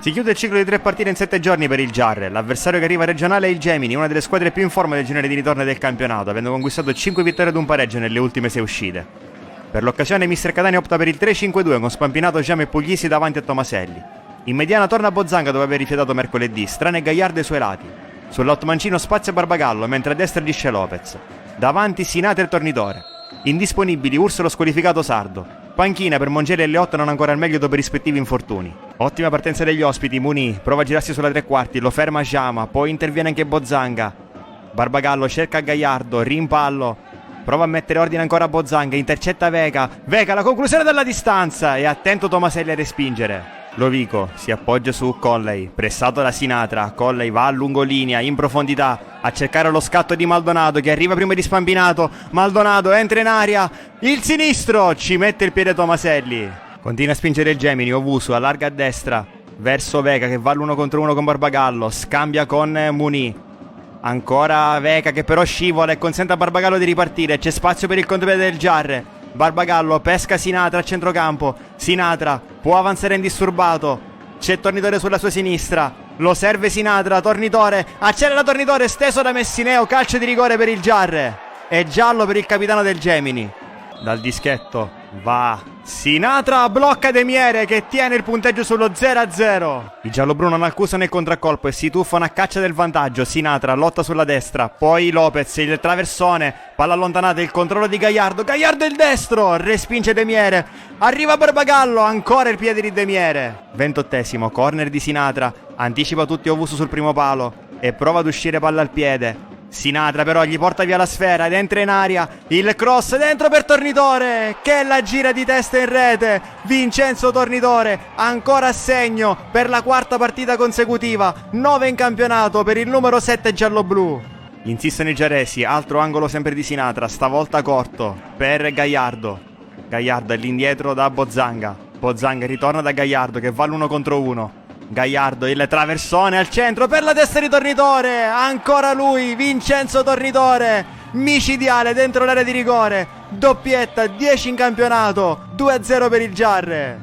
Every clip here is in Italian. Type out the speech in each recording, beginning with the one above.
Si chiude il ciclo di 3 partite in 7 giorni per il Giarre. L'avversario che arriva regionale è il Gemini, una delle squadre più in forma del genere di ritorno del campionato, avendo conquistato 5 vittorie ed un pareggio nelle ultime 6 uscite. Per l'occasione mister Catania opta per il 3-5-2 con Spampinato, Giama e Puglisi davanti a Tomaselli. In mediana torna a Bozzanga dopo aver rifiutato mercoledì, Strana e Gagliardo ai suoi lati. Sull'Ottmancino spazio Barbagallo, mentre a destra gisce Lopez. Davanti Sinatra e Tornitore. Indisponibili Urso e lo squalificato Sardo. Panchina per Mongelli e Leotta non ancora al meglio dopo i rispettivi infortuni. Ottima partenza degli ospiti, Muni prova a girarsi sulla tre quarti, lo ferma Giama, poi interviene anche Bozzanga. Barbagallo cerca Gagliardo, rimpallo, prova a mettere ordine ancora a Bozzanga, intercetta Vega, la conclusione della distanza e attento Tomaselli a respingere. Lovico si appoggia su Colley, pressato da Sinatra, Colley va a lungolinea, in profondità, a cercare lo scatto di Maldonado che arriva prima di Spampinato, Maldonado entra in aria, il sinistro, ci mette il piede Tomaselli. Continua a spingere il Gemini, Owusu allarga a destra, verso Vega che va all'1 contro 1 con Barbagallo, scambia con Muni. Ancora Vega che però scivola e consente a Barbagallo di ripartire, c'è spazio per il contropiede del Giarre. Barbagallo pesca Sinatra a centrocampo, Sinatra può avanzare indisturbato, c'è Tornitore sulla sua sinistra, lo serve Sinatra, Tornitore, accelera Tornitore, steso da Messineo, calcio di rigore per il Giarre, è giallo per il capitano del Gemini. Dal dischetto va Sinatra, blocca De Miere che tiene il punteggio sullo 0-0. I gialloblu non accusano il contraccolpo e si tuffano a caccia del vantaggio. Sinatra lotta sulla destra, poi Lopez, il traversone, palla allontanata, il controllo di Gagliardo, il destro, respinge De Miere, arriva Barbagallo, ancora il piede di De Miere. 28esimo, corner di Sinatra, anticipa tutti Owusu sul primo palo e prova ad uscire palla al piede. Sinatra però gli porta via la sfera ed entra in aria, il cross dentro per Tornitore che la gira di testa in rete. Vincenzo Tornitore ancora a segno per la quarta partita consecutiva, 9 in campionato per il numero 7 gialloblu. Insistono i giaresi, altro angolo sempre di Sinatra, stavolta corto per Gagliardo è all'indietro da Bozzanga ritorna da Gagliardo che va all'1 contro 1. Gagliardo, il traversone al centro per la testa di Tornitore, ancora lui, Vincenzo Tornitore, micidiale dentro l'area di rigore, doppietta, 10 in campionato, 2-0 per il Giarre.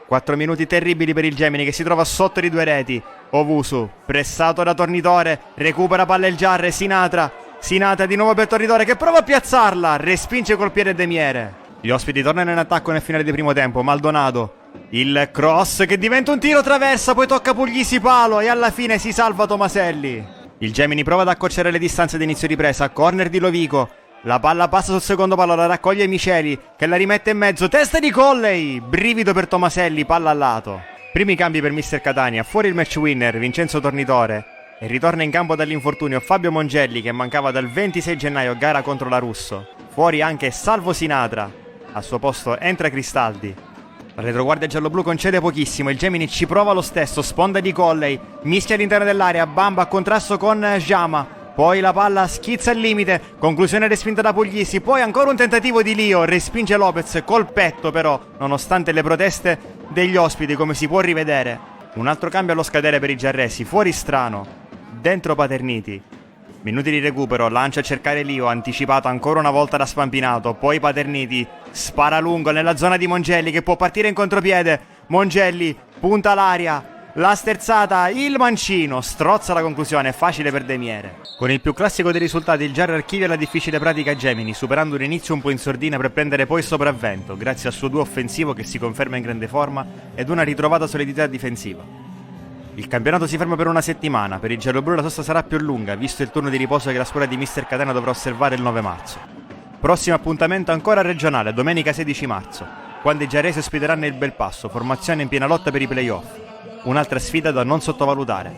4 minuti terribili per il Gemini che si trova sotto di 2 reti. Owusu, pressato da Tornitore, recupera palla il Giarre, Sinatra di nuovo per Tornitore che prova a piazzarla, respinge col piede De Miere. Gli ospiti tornano in attacco nel finale del primo tempo, Maldonado, il cross che diventa un tiro traversa, poi tocca Puglisi palo e alla fine si salva Tomaselli. Il Gemini prova ad accorciare le distanze d'inizio ripresa, corner di Lovico, la palla passa sul secondo palo, la raccoglie Miceli che la rimette in mezzo, testa di Colley, brivido per Tomaselli, palla al lato. Primi cambi per mister Catania, fuori il match winner Vincenzo Tornitore e ritorna in campo dall'infortunio Fabio Mongelli che mancava dal 26 gennaio gara contro la Russo. Fuori anche Salvo Sinatra, al suo posto entra Cristaldi. La retroguardia gialloblu concede pochissimo, il Gemini ci prova lo stesso, sponda di Colley, mischia all'interno dell'area, Bamba a contrasto con Giama, poi la palla schizza al limite, conclusione respinta da Puglisi, poi ancora un tentativo di Lio, respinge Lopez col petto però, nonostante le proteste degli ospiti come si può rivedere. Un altro cambio allo scadere per i giarresi, fuori Strano, dentro Paterniti. Minuti di recupero, lancia a cercare Lio, anticipato ancora una volta da Spampinato, poi Paterniti spara lungo nella zona di Mongelli che può partire in contropiede. Mongelli punta l'aria, la sterzata, il mancino, strozza la conclusione, facile per De Miere. Con il più classico dei risultati il Giarre archivia la difficile pratica Gemini, superando un inizio un po' in sordina per prendere poi il sopravvento, grazie al suo duo offensivo che si conferma in grande forma ed una ritrovata solidità difensiva. Il campionato si ferma per una settimana, per i gialloblu la sosta sarà più lunga, visto il turno di riposo che la squadra di mister Catania dovrà osservare il 9 marzo. Prossimo appuntamento ancora regionale, domenica 16 marzo, quando i giarresi ospiteranno il Belpasso, formazione in piena lotta per i playoff. Un'altra sfida da non sottovalutare.